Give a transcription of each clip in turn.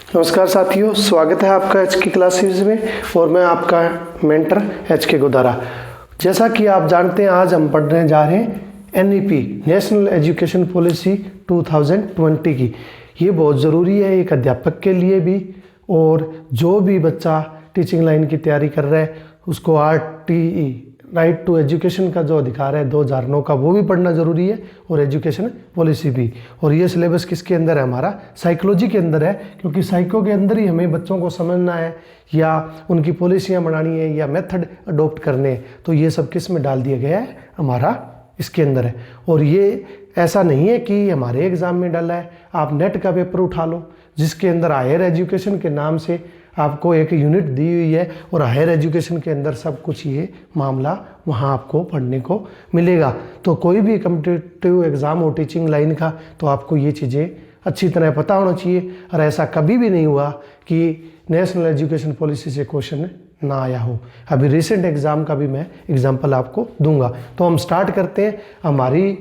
नमस्कार साथियों, स्वागत है आपका एच के क्लासेस में और मैं आपका मेंटर एच के गोदारा। जैसा कि आप जानते हैं, आज हम पढ़ने जा रहे हैं NEP नेशनल एजुकेशन पॉलिसी 2020 की। ये बहुत ज़रूरी है एक अध्यापक के लिए भी, और जो भी बच्चा टीचिंग लाइन की तैयारी कर रहा है उसको RTE राइट टू एजुकेशन का जो अधिकार है 2009 का, वो भी पढ़ना ज़रूरी है, और एजुकेशन पॉलिसी भी। और ये सिलेबस किसके अंदर है? हमारा साइकोलॉजी के अंदर है, क्योंकि साइको के अंदर ही हमें बच्चों को समझना है या उनकी पॉलिसियाँ बनानी है या मेथड अडोप्ट करने हैं। तो ये सब किस में डाल दिया गया है? हमारा इसके अंदर है। और ये ऐसा नहीं है कि हमारे एग्ज़ाम में डाला है। आप नेट का पेपर उठा लो जिसके अंदर हायर एजुकेशन के नाम से आपको एक यूनिट दी हुई है, और हायर एजुकेशन के अंदर सब कुछ ये मामला वहाँ आपको पढ़ने को मिलेगा। तो कोई भी कॉम्पिटिटिव एग्ज़ाम हो टीचिंग लाइन का, तो आपको ये चीज़ें अच्छी तरह पता होना चाहिए। और ऐसा कभी भी नहीं हुआ कि नेशनल एजुकेशन पॉलिसी से क्वेश्चन ना आया हो। अभी रिसेंट एग्ज़ाम का भी मैं एग्जाम्पल आपको दूंगा। तो हम स्टार्ट करते हैं। हमारी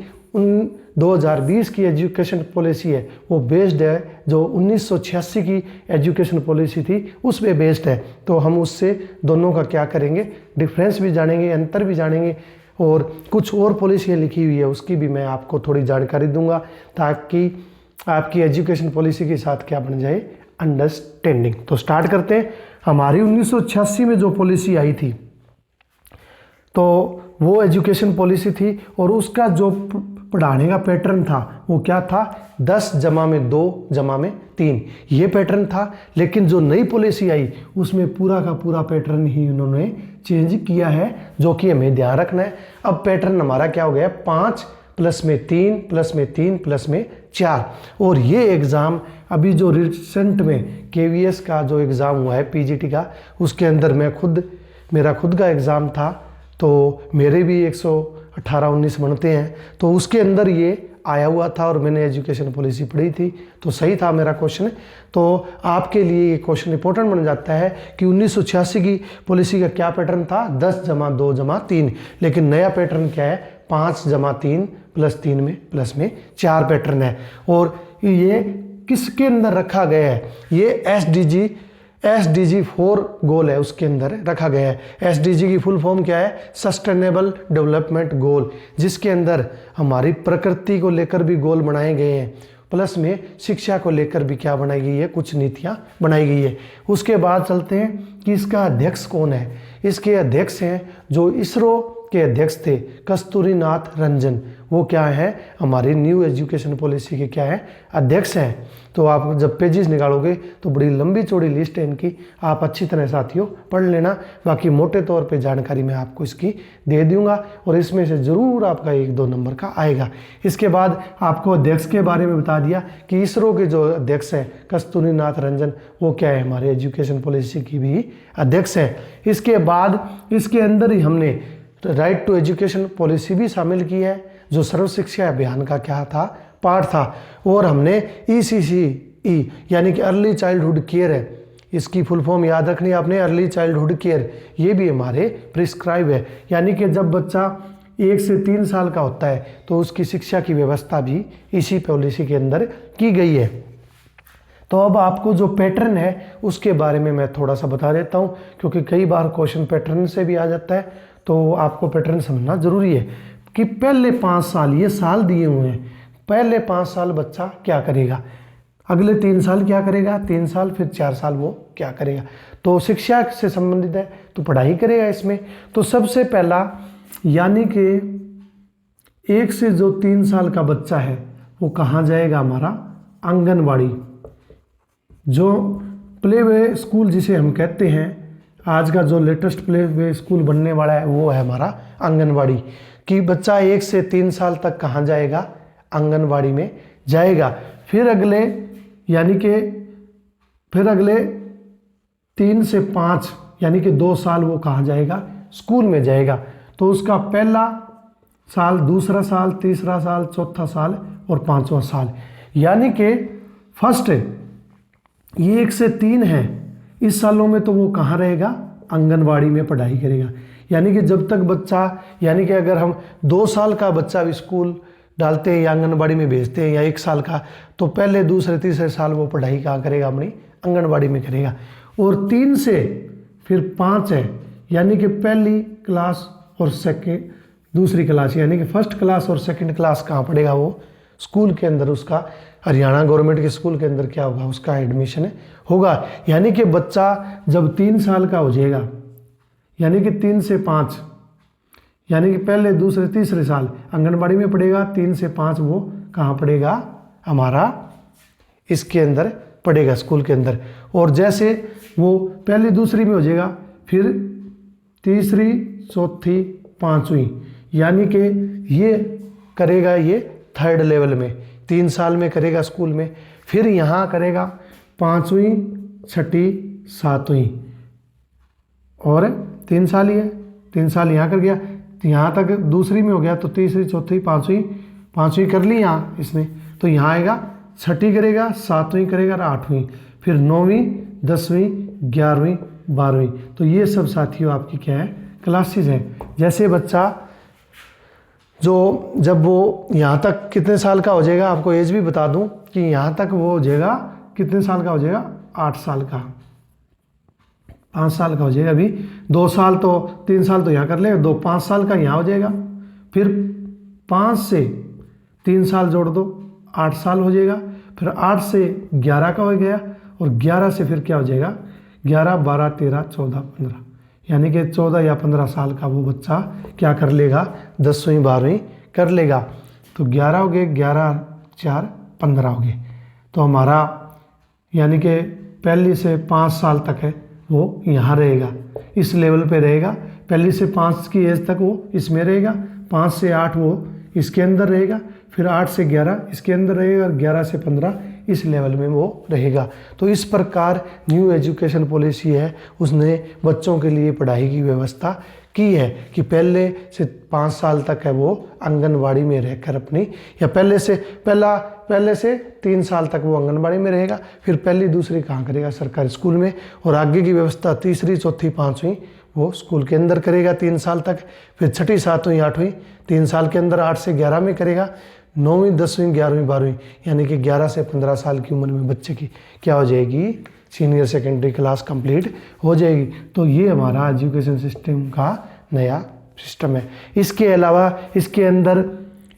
2020 की एजुकेशन पॉलिसी है, वो बेस्ड है जो 1986 की एजुकेशन पॉलिसी थी उस पे बेस्ड है। तो हम उससे दोनों का क्या करेंगे, डिफरेंस भी जानेंगे, अंतर भी जानेंगे, और कुछ और पॉलिसियाँ लिखी हुई है उसकी भी मैं आपको थोड़ी जानकारी दूंगा, ताकि आपकी एजुकेशन पॉलिसी के साथ क्या बन जाए, अंडरस्टैंडिंग। तो स्टार्ट करते हैं। हमारी 1986 में जो पॉलिसी आई थी, तो वो एजुकेशन पॉलिसी थी, और उसका जो पढ़ाने का पैटर्न था वो क्या था? 10 जमा में 2 जमा में 3 ये पैटर्न था। लेकिन जो नई पॉलिसी आई उसमें पूरा का पूरा पैटर्न ही उन्होंने चेंज किया है, जो कि हमें ध्यान रखना है। अब पैटर्न हमारा क्या हो गया? 5 प्लस में 3 प्लस में 3 प्लस में 4। और ये एग्ज़ाम अभी जो रिसेंट में KVS का जो एग्ज़ाम हुआ है PGT का, उसके अंदर मेरा खुद का एग्ज़ाम था, तो मेरे भी 118-19 बनते हैं। तो उसके अंदर ये आया हुआ था और मैंने एजुकेशन पॉलिसी पढ़ी थी, तो सही था मेरा क्वेश्चन। तो आपके लिए ये क्वेश्चन इंपॉर्टेंट बन जाता है कि 1986 की पॉलिसी का क्या पैटर्न था? 10 जमा 2 जमा 3। लेकिन नया पैटर्न क्या है? 5 जमा 3 प्लस 3 में प्लस में 4 पैटर्न है। और ये किसके अंदर रखा गया है? ये SDG 4 गोल है, उसके अंदर रखा गया है। SDG की फुल फॉर्म क्या है? सस्टेनेबल डेवलपमेंट गोल, जिसके अंदर हमारी प्रकृति को लेकर भी गोल बनाए गए हैं, प्लस में शिक्षा को लेकर भी क्या बनाई गई है, कुछ नीतियां बनाई गई है। उसके बाद चलते हैं कि इसका अध्यक्ष कौन है। इसके अध्यक्ष हैं जो इसरो के अध्यक्ष थे, कस्तूरीनाथ रंजन। वो क्या है? हमारी न्यू एजुकेशन पॉलिसी के क्या है? अध्यक्ष हैं। तो आप जब पेजेस निकालोगे तो बड़ी लंबी चौड़ी लिस्ट है इनकी, आप अच्छी तरह साथियों पढ़ लेना। बाकी मोटे तौर पे जानकारी मैं आपको इसकी दे दूंगा, और इसमें से ज़रूर आपका 1-2 नंबर का आएगा। इसके बाद आपको अध्यक्ष के बारे में बता दिया कि इसरो के जो अध्यक्ष हैं कस्तूरीनाथ रंजन, वो क्या है? हमारे एजुकेशन पॉलिसी की भी अध्यक्ष हैं। इसके बाद इसके अंदर ही हमने राइट टू एजुकेशन पॉलिसी भी शामिल की है, जो सर्व शिक्षा अभियान का क्या था? पार्ट था। और हमने ECCE यानी कि अर्ली चाइल्डहुड केयर है, इसकी फुल फॉर्म याद रखनी है आपने, अर्ली चाइल्डहुड केयर। ये भी हमारे प्रिस्क्राइब है, यानी कि जब बच्चा 1 से 3 साल का होता है तो उसकी शिक्षा की व्यवस्था भी इसी पॉलिसी के अंदर की गई है। तो अब आपको जो पैटर्न है उसके बारे में मैं थोड़ा सा बता देता हूँ, क्योंकि कई बार क्वेश्चन पैटर्न से भी आ जाता है, तो आपको पैटर्न समझना जरूरी है। कि पहले 5 साल, ये साल दिए हुए हैं, पहले 5 साल बच्चा क्या करेगा, अगले 3 साल क्या करेगा, 3 साल, फिर 4 साल वो क्या करेगा। तो शिक्षा से संबंधित है तो पढ़ाई करेगा इसमें। तो सबसे पहला, यानी कि 1 से जो 3 साल का बच्चा है वो कहाँ जाएगा? हमारा आंगनवाड़ी, जो प्ले वे स्कूल जिसे हम कहते हैं, आज का जो लेटेस्ट प्ले वे स्कूल बनने वाला है वो है हमारा आंगनवाड़ी। कि बच्चा 1 से 3 साल तक कहाँ जाएगा? आंगनवाड़ी में जाएगा। फिर अगले 3 से 5 यानी कि 2 साल वो कहाँ जाएगा? स्कूल में जाएगा। तो उसका पहला साल, दूसरा साल, तीसरा साल, चौथा साल और 5वां साल, यानी कि फर्स्ट ये 1 से 3 है, इस सालों में तो वो कहाँ रहेगा? आंगनवाड़ी में पढ़ाई करेगा। यानी कि जब तक बच्चा, यानी कि अगर हम 2 साल का बच्चा भी स्कूल डालते हैं या आंगनबाड़ी में भेजते हैं या 1 साल का, तो पहले दूसरे तीसरे साल वो पढ़ाई कहाँ करेगा? अपनी आंगनबाड़ी में करेगा। और 3 से फिर 5 है, यानी कि पहली क्लास और सेकेंड दूसरी क्लास, यानी कि फर्स्ट क्लास और सेकंड क्लास कहाँ पढ़ेगा? वो स्कूल के अंदर, उसका हरियाणा गवर्नमेंट के स्कूल के अंदर क्या होगा? उसका एडमिशन होगा। यानी कि बच्चा जब 3 साल का हो जाएगा, यानी कि 3 से 5, यानी कि पहले दूसरे तीसरे साल आंगनबाड़ी में पढ़ेगा, 3 से 5 वो कहाँ पढ़ेगा? हमारा इसके अंदर पढ़ेगा, स्कूल के अंदर। और जैसे वो पहली दूसरी में हो जाएगा, फिर तीसरी चौथी पाँचवीं, यानी कि ये करेगा ये 3rd लेवल में, 3 साल में करेगा स्कूल में। फिर यहाँ करेगा 5वीं 6ठी 7वीं, और 3 साल ही है, 3 साल यहाँ कर गया, तो यहाँ तक दूसरी में हो गया, तो तीसरी चौथी पाँचवीं कर ली यहाँ इसने, तो यहाँ आएगा 6ठी करेगा, 7वीं करेगा और 8वीं, फिर 9वीं 10वीं 11वीं 12वीं। तो ये सब साथियों आपकी क्या है? क्लासेस हैं। जैसे बच्चा जो जब वो यहाँ तक कितने साल का हो जाएगा, आपको एज भी बता दूं कि यहाँ तक वो हो जाएगा कितने साल का हो जाएगा? 8 साल का, 5 साल का हो जाएगा। अभी 2 साल तो 3 साल तो यहाँ कर लेगा, 5 साल का यहाँ हो जाएगा। फिर 5 से 3 साल जोड़ दो, 8 साल हो जाएगा। फिर 8 से 11 का हो गया, और 11 से फिर क्या हो जाएगा? 11 12 13 14 15, यानी कि 14 या 15 साल का वो बच्चा क्या कर लेगा? 10वीं 12वीं कर लेगा। तो 11 हो गए, 11 4 15 हो गए। तो हमारा यानी कि पहली से 5 साल तक है वो यहाँ रहेगा, इस लेवल पे रहेगा। पहली से 5 की एज तक वो इसमें रहेगा, 5 से 8 वो इसके अंदर रहेगा, फिर 8 से 11 इसके अंदर रहेगा, और 11 से 15 इस लेवल में वो रहेगा। तो इस प्रकार न्यू एजुकेशन पॉलिसी है, उसने बच्चों के लिए पढ़ाई की व्यवस्था की है कि पहले से 5 साल तक है वो आंगनबाड़ी में रहकर अपनी, या पहले से 3 साल तक वो आंगनबाड़ी में रहेगा, फिर पहली दूसरी कहाँ करेगा? सरकारी स्कूल में। और आगे की व्यवस्था तीसरी चौथी पाँचवीं वो स्कूल के अंदर करेगा 3 साल तक, फिर 6ठी 7वीं 8वीं 3 साल के अंदर 8 से 11 में करेगा, 9वीं 10वीं 11वीं 12वीं, यानी कि 11 से 15 साल की उम्र में बच्चे की क्या हो जाएगी? सीनियर सेकेंडरी क्लास कंप्लीट हो जाएगी। तो ये हमारा एजुकेशन सिस्टम का नया सिस्टम है। इसके अलावा इसके अंदर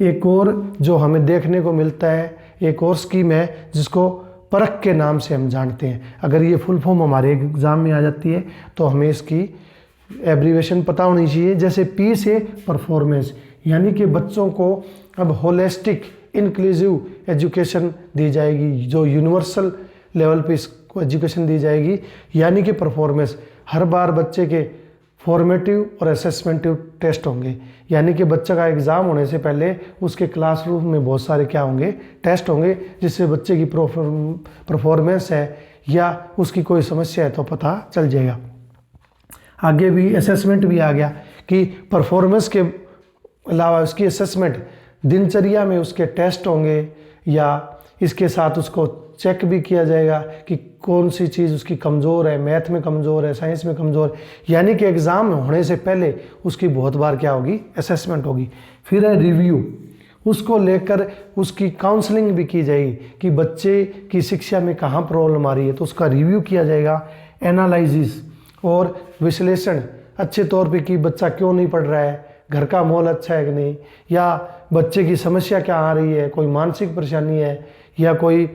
एक और जो हमें देखने को मिलता है, एक और स्कीम है जिसको परख के नाम से हम जानते हैं। अगर ये फुल फॉर्म हमारे एग्जाम में आ जाती है तो हमें इसकी एब्रीवेशन पता होनी चाहिए। जैसे पी से परफॉर्मेंस, यानी कि बच्चों को अब होलिस्टिक इंक्लूसिव एजुकेशन दी जाएगी, जो यूनिवर्सल लेवल पे इसको एजुकेशन दी जाएगी। यानी कि परफॉर्मेंस, हर बार बच्चे के फॉर्मेटिव और असेसमेंटिव टेस्ट होंगे, यानी कि बच्चे का एग्ज़ाम होने से पहले उसके क्लासरूम में बहुत सारे क्या होंगे? टेस्ट होंगे, जिससे बच्चे की परफॉर्मेंस है या उसकी कोई समस्या है तो पता चल जाएगा। आगे भी असेसमेंट भी आ गया कि परफॉर्मेंस के अलावा उसकी असेसमेंट, दिनचर्या में उसके टेस्ट होंगे, या इसके साथ उसको चेक भी किया जाएगा कि कौन सी चीज़ उसकी कमज़ोर है, मैथ में कमज़ोर है, साइंस में कमज़ोर है। यानी कि एग्ज़ाम होने से पहले उसकी बहुत बार क्या होगी? असेसमेंट होगी। फिर है रिव्यू, उसको लेकर उसकी काउंसलिंग भी की जाएगी कि बच्चे की शिक्षा में कहाँ प्रॉब्लम आ रही है, तो उसका रिव्यू किया जाएगा। एनालिसिस और विश्लेषण अच्छे तौर पे कि बच्चा क्यों नहीं पढ़ रहा है, घर का माहौल अच्छा है कि नहीं, या बच्चे की समस्या क्या आ रही है, कोई मानसिक परेशानी है या कोई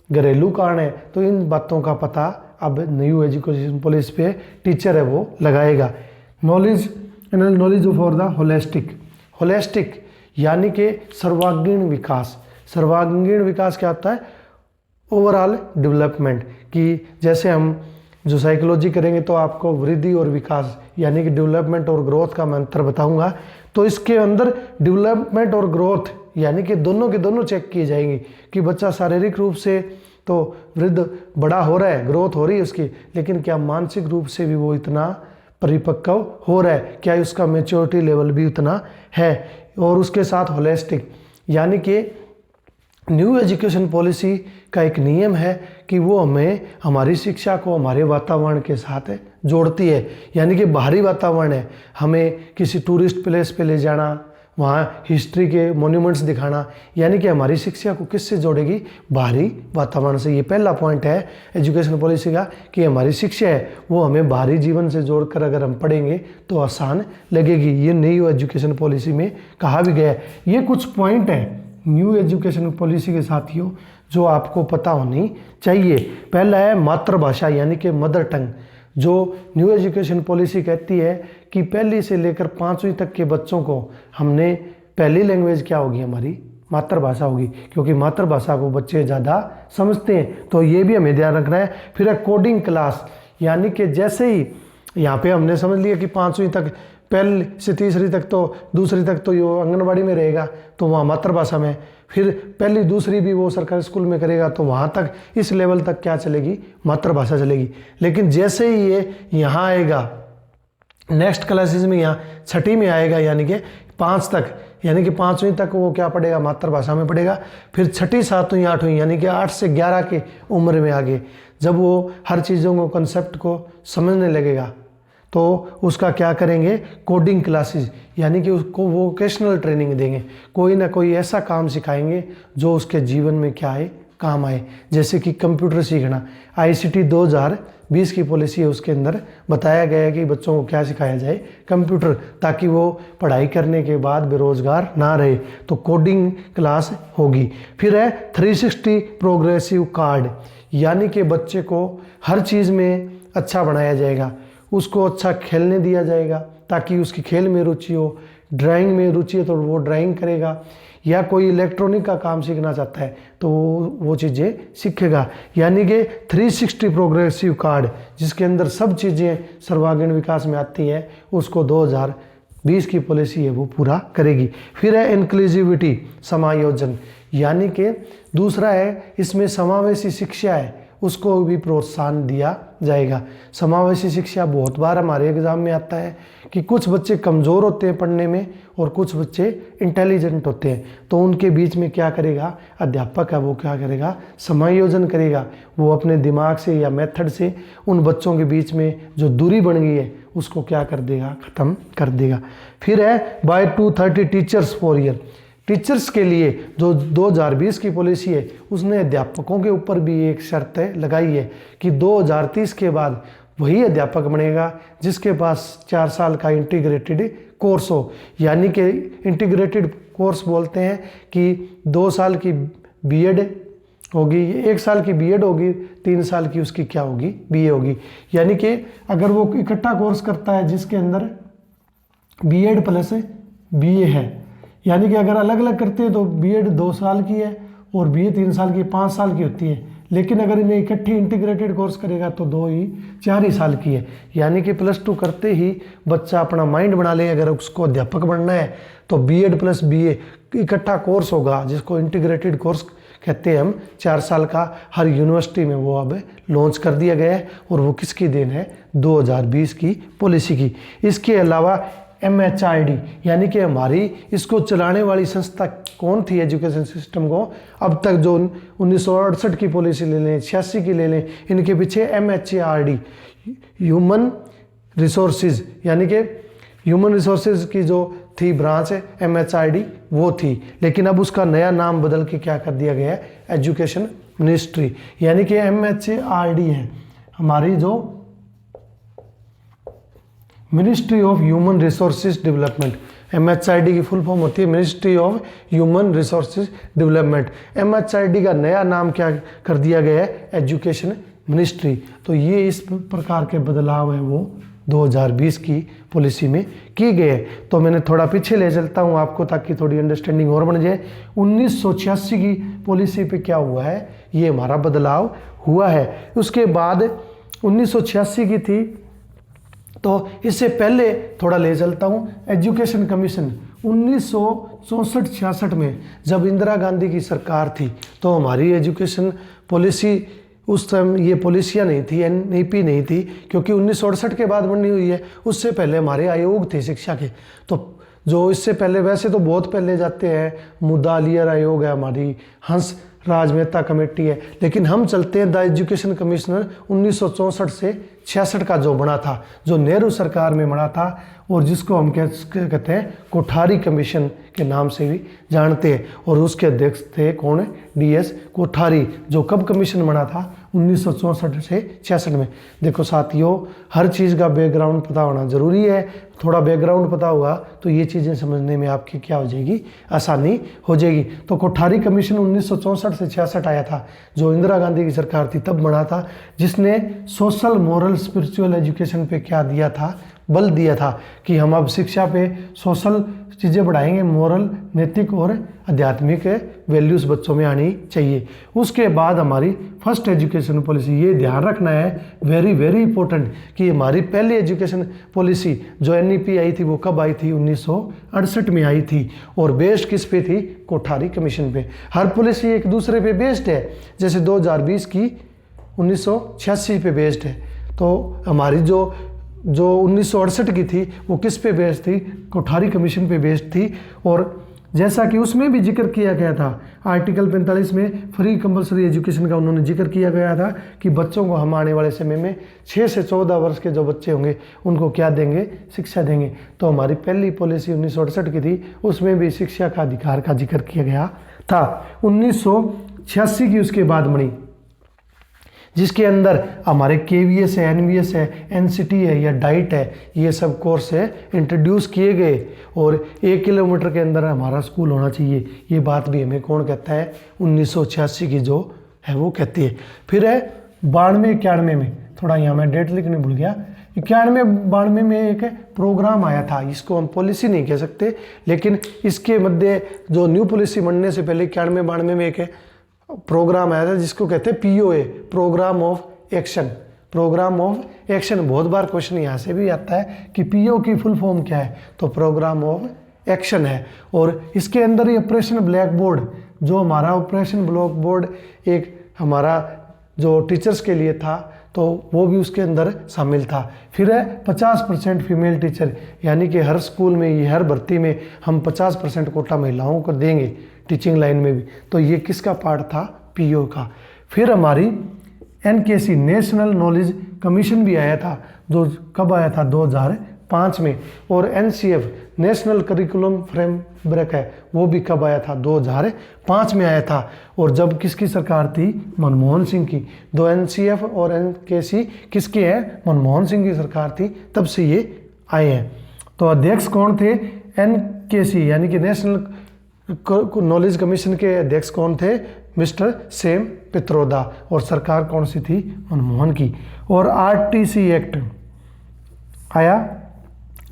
घरेलू कारण है, तो इन बातों का पता अब न्यू एजुकेशन पॉलिसी पे टीचर है वो लगाएगा। नॉलेज फॉर द होलिस्टिक यानी कि सर्वांगीण विकास। सर्वांगीण विकास क्या होता है? ओवरऑल डेवलपमेंट, कि जैसे हम जो साइकोलॉजी करेंगे तो आपको वृद्धि और विकास यानी कि डेवलपमेंट और ग्रोथ का मंत्र बताऊंगा। तो इसके अंदर डेवलपमेंट और ग्रोथ यानी कि दोनों के दोनों चेक किए जाएंगे कि बच्चा शारीरिक रूप से तो वृद्ध बड़ा हो रहा है, ग्रोथ हो रही है उसकी, लेकिन क्या मानसिक रूप से भी वो इतना परिपक्व हो रहा है, क्या उसका मैच्योरिटी लेवल भी उतना है। और उसके साथ होलिस्टिक यानी कि न्यू एजुकेशन पॉलिसी का एक नियम है कि वो हमें हमारी शिक्षा को हमारे वातावरण के साथ जोड़ती है। यानी कि बाहरी वातावरण है, हमें किसी टूरिस्ट प्लेस पे ले जाना, वहाँ हिस्ट्री के मॉन्यूमेंट्स दिखाना, यानी कि हमारी शिक्षा को किससे जोड़ेगी, बाहरी वातावरण से। ये पहला पॉइंट है एजुकेशन पॉलिसी का कि हमारी शिक्षा है वो हमें बाहरी जीवन से जोड़कर अगर हम पढ़ेंगे तो आसान लगेगी। ये न्यू एजुकेशन पॉलिसी में कहा भी गया है। ये कुछ पॉइंट है न्यू एजुकेशन पॉलिसी के साथियों जो आपको पता होनी चाहिए। पहला है मातृभाषा यानी कि मदर टंग। जो न्यू एजुकेशन पॉलिसी कहती है कि पहली से लेकर 5वीं तक के बच्चों को हमने पहली लैंग्वेज क्या होगी, हमारी मातृभाषा होगी, क्योंकि मातृभाषा को बच्चे ज़्यादा समझते हैं, तो ये भी हमें ध्यान रखना है। फिर है कोडिंग क्लास, यानी कि जैसे ही यहाँ पे हमने समझ लिया कि 5वीं तक, पहली से तीसरी तक तो, दूसरी तक तो ये आंगनबाड़ी में रहेगा तो वहाँ मातृभाषा में, फिर पहली दूसरी भी वो सरकारी स्कूल में करेगा तो वहाँ तक इस लेवल तक क्या चलेगी, मातृभाषा चलेगी। लेकिन जैसे ही ये यहाँ आएगा नेक्स्ट क्लासेस में, यहाँ 6ठी में आएगा यानी कि 5 तक, यानी कि 5वीं तक वो क्या पढ़ेगा, मातृभाषा में पढ़ेगा। फिर 6ठी 7वीं 8वीं यानी कि 8 से 11 की उम्र में आगे जब वो हर चीज़ों को, कंसेप्ट को समझने लगेगा तो उसका क्या करेंगे, कोडिंग क्लासेस, यानी कि उसको वोकेशनल ट्रेनिंग देंगे, कोई ना कोई ऐसा काम सिखाएंगे जो उसके जीवन में क्या है, काम आए। जैसे कि कंप्यूटर सीखना, ICT 2020 की पॉलिसी है, उसके अंदर बताया गया है कि बच्चों को क्या सिखाया जाए, कंप्यूटर, ताकि वो पढ़ाई करने के बाद बेरोजगार ना रहे, तो कोडिंग क्लास होगी। फिर है 360 प्रोग्रेसिव कार्ड, यानी कि बच्चे को हर चीज़ में अच्छा बनाया जाएगा, उसको अच्छा खेलने दिया जाएगा ताकि उसकी खेल में रुचि हो, ड्राइंग में रुचि है तो वो ड्राइंग करेगा, या कोई इलेक्ट्रॉनिक का काम सीखना चाहता है तो वो चीज़ें सीखेगा। यानी कि 360 प्रोग्रेसिव कार्ड जिसके अंदर सब चीज़ें सर्वांगीण विकास में आती हैं, उसको 2020 की पॉलिसी है वो पूरा करेगी। फिर है इंक्लूसिविटी, समायोजन, यानी कि दूसरा है इसमें समावेशी शिक्षा है, उसको भी प्रोत्साहन दिया जाएगा। समावेशी शिक्षा बहुत बार हमारे एग्जाम में आता है कि कुछ बच्चे कमज़ोर होते हैं पढ़ने में और कुछ बच्चे इंटेलिजेंट होते हैं, तो उनके बीच में क्या करेगा अध्यापक है, वो क्या करेगा, समायोजन करेगा। वो अपने दिमाग से या मेथड से उन बच्चों के बीच में जो दूरी बन गई है उसको क्या कर देगा, ख़त्म कर देगा। फिर है by 2030 teachers for year, teachers के लिए जो 2020 की पॉलिसी है उसने अध्यापकों के ऊपर भी एक शर्त लगाई है कि 2030 के बाद वही अध्यापक बनेगा जिसके पास 4 साल का इंटीग्रेटेड कोर्स हो। यानी कि इंटीग्रेटेड कोर्स बोलते हैं कि 2 साल की बीएड होगी, 1 साल की बीएड होगी, 3 साल की उसकी क्या होगी, बीए होगी। यानी कि अगर वो इकट्ठा कोर्स करता है जिसके अंदर बीएड प्लस बीए है, यानी कि अगर अलग अलग करते हैं तो बीएड 2 साल की है और बीए 3 साल की, 5 साल की होती है। लेकिन अगर इन्हें इकट्ठी इंटीग्रेटेड कोर्स करेगा तो 4 ही साल की है। यानी कि +2 करते ही बच्चा अपना माइंड बना ले, अगर उसको अध्यापक बनना है तो बीएड प्लस बीए इकट्ठा कोर्स होगा जिसको इंटीग्रेटेड कोर्स कहते हैं हम, 4 साल का हर यूनिवर्सिटी में वो अब लॉन्च कर दिया गया है। और वो किसकी देन है, 2020 की पॉलिसी की। इसके अलावा MHRD, यानी कि हमारी इसको चलाने वाली संस्था कौन थी एजुकेशन सिस्टम को, अब तक जो 1968 की पॉलिसी ले लें, 86 की ले लें, इनके पीछे MHRD ह्यूमन रिसोर्सेज, यानी कि ह्यूमन रिसोर्सेज की जो थी ब्रांच है MHRD वो थी। लेकिन अब उसका नया नाम बदल के क्या कर दिया गया है, एजुकेशन मिनिस्ट्री, यानी कि MHRD है हमारी जो ministry of human resources development. MHRD की फुल फॉर्म होती है ministry of human resources development. MHRD का नया नाम क्या कर दिया गया है, एजुकेशन मिनिस्ट्री। तो ये इस प्रकार के बदलाव हैं वो 2020 की पॉलिसी में की गए। तो मैंने थोड़ा पीछे ले चलता हूँ आपको ताकि थोड़ी अंडरस्टैंडिंग और बन जाए। 1986 की पॉलिसी पे क्या हुआ है, ये हमारा बदलाव हुआ है। उसके बाद 1986 की थी, तो इससे पहले थोड़ा ले चलता हूँ। एजुकेशन कमीशन 1964-66 में जब इंदिरा गांधी की सरकार थी तो हमारी एजुकेशन पॉलिसी, उस टाइम ये पॉलिसियाँ नहीं थी, NEP नहीं थी, क्योंकि 1968 के बाद बनी हुई है। उससे पहले हमारे आयोग थे शिक्षा के, तो जो इससे पहले, वैसे तो बहुत पहले जाते हैं, मुदालियर आयोग है हमारी, हंस राज मेहता कमेटी है, लेकिन हम चलते हैं द एजुकेशन कमिश्नर 1964 से 66 का जो बना था, जो नेहरू सरकार में बना था, और जिसको हम कहते हैं कोठारी कमीशन के नाम से भी जानते हैं। और उसके अध्यक्ष थे कौन? DS कोठारी, जो कब कमीशन बना था? 1964 से 66 में। देखो साथियों, हर चीज़ का बैकग्राउंड पता होना जरूरी है। थोड़ा बैकग्राउंड पता होगा तो ये चीज़ें समझने में आपकी क्या हो जाएगी? आसानी हो जाएगी। तो कोठारी कमीशन 1964 से 66 आया था, जो इंदिरा गांधी की सरकार थी तब बना था, जिसने सोशल, मोरल, स्पिरिचुअल एजुकेशन पे क्या दिया था? बल दिया था कि हम अब शिक्षा पे सोशल चीज़ें बढ़ाएंगे, मोरल, नैतिक और आध्यात्मिक वैल्यूज़ बच्चों में आनी चाहिए। उसके बाद हमारी फर्स्ट एजुकेशन पॉलिसी, ये ध्यान रखना है, वेरी वेरी इंपॉर्टेंट, कि हमारी पहली एजुकेशन पॉलिसी जो NEP आई थी वो कब आई थी? 1968 में आई थी, और बेस्ड किस पे थी? कोठारी कमीशन पे। हर पॉलिसी एक दूसरे पे बेस्ड है, जैसे 2020 की 1986 पे बेस्ड है। तो हमारी जो 1968 की थी वो किस पे बेस्ड थी? कोठारी कमीशन पे बेस्ड थी। और जैसा कि उसमें भी जिक्र किया गया था, आर्टिकल 45 में फ्री कंपलसरी एजुकेशन का उन्होंने जिक्र किया गया था कि बच्चों को हम आने वाले समय में 6 से 14 वर्ष के जो बच्चे होंगे उनको क्या देंगे? शिक्षा देंगे। तो हमारी पहली पॉलिसी 1968 की थी, उसमें भी शिक्षा का अधिकार का जिक्र किया गया था। 1986 की उसके बाद बनी, जिसके अंदर हमारे KVS है, NVS है, NCT है या डाइट है, ये सब कोर्स है इंट्रोड्यूस किए गए। और 1 किलोमीटर के अंदर हमारा स्कूल होना चाहिए, ये बात भी हमें कौन कहता है? 1986 की जो है वो कहती है। फिर है 92-91 में, थोड़ा यहाँ मैं डेट लिखने भूल गया, 91-92 में एक प्रोग्राम आया था, इसको हम पॉलिसी नहीं कह सकते, लेकिन इसके मध्य जो न्यू पॉलिसी बनने से पहले 91-92 में एक प्रोग्राम आया था जिसको कहते हैं POA, programme of action. Programme of action, बहुत बार क्वेश्चन यहाँ से भी आता है कि PO की फुल फॉर्म क्या है? तो प्रोग्राम ऑफ एक्शन है। और इसके अंदर ही ऑपरेशन ब्लैक बोर्ड, जो हमारा ऑपरेशन ब्लैक बोर्ड एक हमारा जो टीचर्स के लिए था, तो वो भी उसके अंदर शामिल था। फिर है 50% फीमेल टीचर, यानी कि हर स्कूल में, ये हर भर्ती में हम 50% कोटा महिलाओं को देंगे, टीचिंग लाइन में भी। तो ये किसका पार्ट था? PO का। फिर हमारी NKC, नेशनल नॉलेज कमीशन भी आया था, जो कब आया था? 2005 में। और NCF, नेशनल करिकुलम फ्रेमवर्क है, वो भी कब आया था? 2005 में आया था। और जब किसकी सरकार थी? मनमोहन सिंह की। दो NCF और NKC किसके हैं? मनमोहन सिंह की सरकार थी, तब से ये आए हैं। तो अध्यक्ष कौन थे? NKC यानी कि नेशनल नॉलेज कमीशन के अध्यक्ष कौन थे? Mister same Pitroda. और सरकार कौन सी थी? मनमोहन की। और RTC एक्ट आया।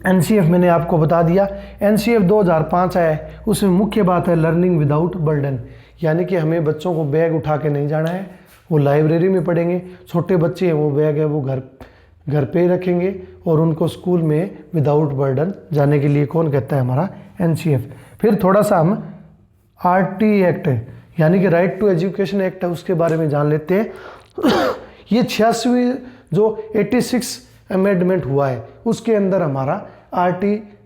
NCF मैंने आपको बता दिया, NCF 2005 आया है। उसमें मुख्य बात है लर्निंग विदाउट बर्डन, यानी कि हमें बच्चों को बैग उठा के नहीं जाना है, वो लाइब्रेरी में पढ़ेंगे। छोटे बच्चे हैं, वो बैग है वो घर पे ही रखेंगे, और उनको स्कूल में विदाउट बर्डन जाने के लिए कौन कहता है? हमारा NCF। फिर थोड़ा सा हम RT एक्ट यानी कि राइट टू एजुकेशन एक्ट है, उसके बारे में जान लेते हैं। ये 86वीं जो 86 अमेंडमेंट हुआ है, उसके अंदर हमारा RT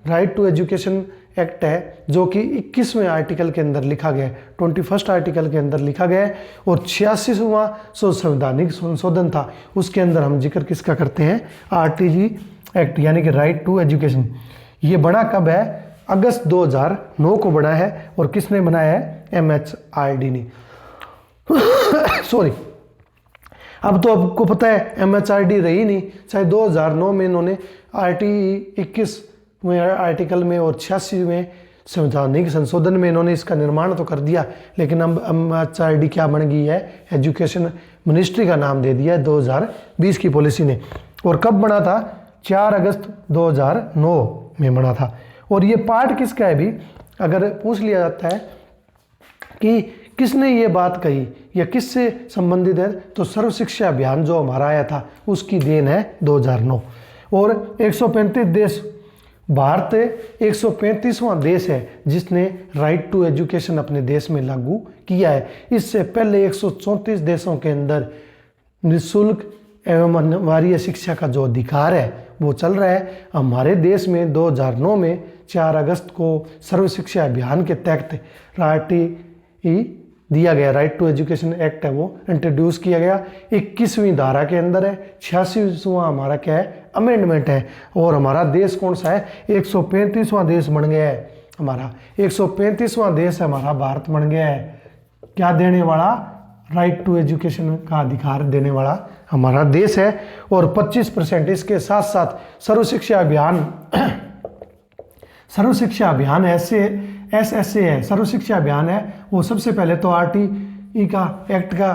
right to education act है, जो कि 21वें आर्टिकल के अंदर लिखा गया है, 21st आर्टिकल के अंदर लिखा गया है। और 86वां जो संवैधानिक संशोधन था, उसके अंदर हम जिक्र किसका करते हैं? RTG एक्ट यानी कि राइट टू एजुकेशन। ये बना कब है? अगस्त 2009 को बना है। और किसने बनाया है? MHRD ने। सॉरी, अब तो आपको पता है MHRD रही नहीं, चाहे 2009 में इन्होंने RT 21वें आर्टिकल में और 86वें संवैधानिक संशोधन में इन्होंने इसका निर्माण तो कर दिया, लेकिन अब MHRD क्या बन गई है? एजुकेशन मिनिस्ट्री का नाम दे दिया है 2020 की पॉलिसी ने। और कब बना था? 4 अगस्त 2009 में बना था। और ये पार्ट किसका है? भी अगर पूछ लिया जाता है कि किसने ये बात कही या किससे संबंधित है, तो सर्व शिक्षा अभियान जो हमारा आया था उसकी देन है 2009। और 135 देश, भारत 135वां देश है जिसने राइट टू एजुकेशन अपने देश में लागू किया है। इससे पहले 134 देशों के अंदर निःशुल्क एवं अनिवार्य शिक्षा का जो अधिकार है वो चल रहा है। हमारे देश में 2009 में 4 अगस्त को सर्व शिक्षा अभियान के तहत RTE दिया गया राइट टू एजुकेशन एक्ट है वो इंट्रोड्यूस किया गया 21वीं धारा के अंदर है। 86वां हमारा क्या है, अमेंडमेंट है। और हमारा देश कौन सा है, 135वां देश बन गया है हमारा, 135वां देश है हमारा भारत बन गया है। क्या देने वाला, राइट टू एजुकेशन का अधिकार देने वाला हमारा देश है। और 25% इसके साथ साथ सर्व शिक्षा अभियान सर्व शिक्षा अभियान SSA है, सर्व शिक्षा अभियान है वो सबसे पहले तो RTE का एक्ट का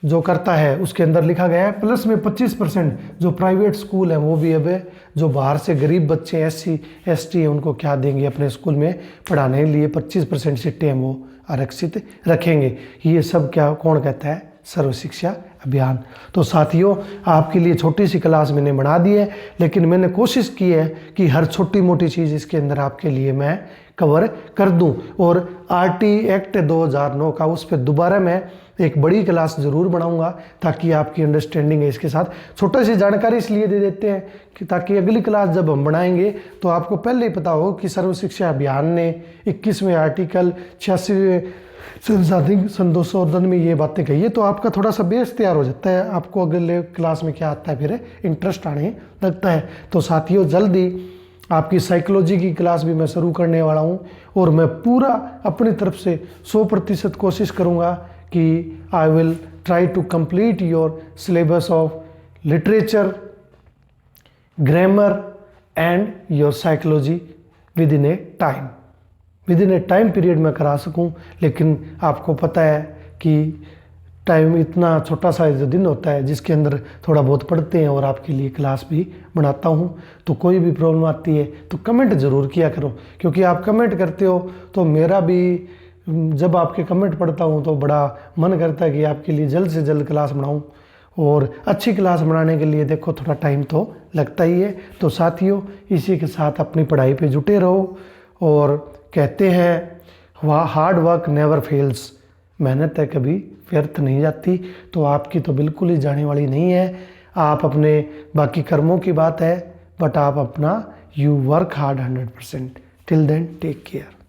जो करता है उसके अंदर लिखा गया है। प्लस में 25% जो प्राइवेट स्कूल है वो भी अब जो बाहर से गरीब बच्चे SC ST है उनको क्या देंगे, अपने स्कूल में पढ़ाने के लिए 25% सीटें हैं वो आरक्षित रखेंगे। ये सब क्या कौन कहता है, सर्व शिक्षा अभियान। तो साथियों आपके लिए छोटी सी क्लास मैंने बना दी है, लेकिन मैंने कोशिश की है कि हर छोटी मोटी चीज़ इसके अंदर आपके लिए मैं कवर कर दूं। और RT एक्ट 2009 का उस पर दोबारा मैं एक बड़ी क्लास ज़रूर बनाऊंगा ताकि आपकी अंडरस्टैंडिंग है इसके साथ। छोटी सी जानकारी इसलिए दे देते हैं कि ताकि अगली क्लास जब हम बनाएंगे तो आपको पहले ही पता हो कि सर्व शिक्षा अभियान ने 21वें आर्टिकल 86वें संशोधन सन 2009 में ये बातें कही है। तो आपका थोड़ा सा बेस तैयार हो जाता है, आपको अगले क्लास में क्या आता है फिर इंटरेस्ट आने लगता है। तो साथियों जल्दी आपकी साइकोलॉजी की क्लास भी मैं शुरू करने वाला हूँ और मैं पूरा अपनी तरफ से 100% कोशिश करूँगा कि I will try to complete your syllabus of literature, grammar and your psychology with in a time period में करा सकूं। लेकिन आपको पता है कि टाइम इतना छोटा सा जो दिन होता है जिसके अंदर थोड़ा बहुत पढ़ते हैं और आपके लिए क्लास भी बनाता हूं। तो कोई भी प्रॉब्लम आती है तो कमेंट ज़रूर किया करो, क्योंकि आप कमेंट करते हो तो मेरा भी जब आपके कमेंट पढ़ता हूं तो बड़ा मन करता है कि आपके लिए जल्द से जल्द क्लास बनाऊं। और अच्छी क्लास बनाने के लिए देखो थोड़ा टाइम तो लगता ही है। तो साथियों इसी के साथ अपनी पढ़ाई पे जुटे रहो। और कहते हैं हार्ड वर्क नेवर फेल्स, मेहनत है कभी व्यर्थ नहीं जाती। तो आपकी तो बिल्कुल ही जाने वाली नहीं है। आप अपने बाकी कर्मों की बात है, बट आप अपना you work hard 100%। Till then take care.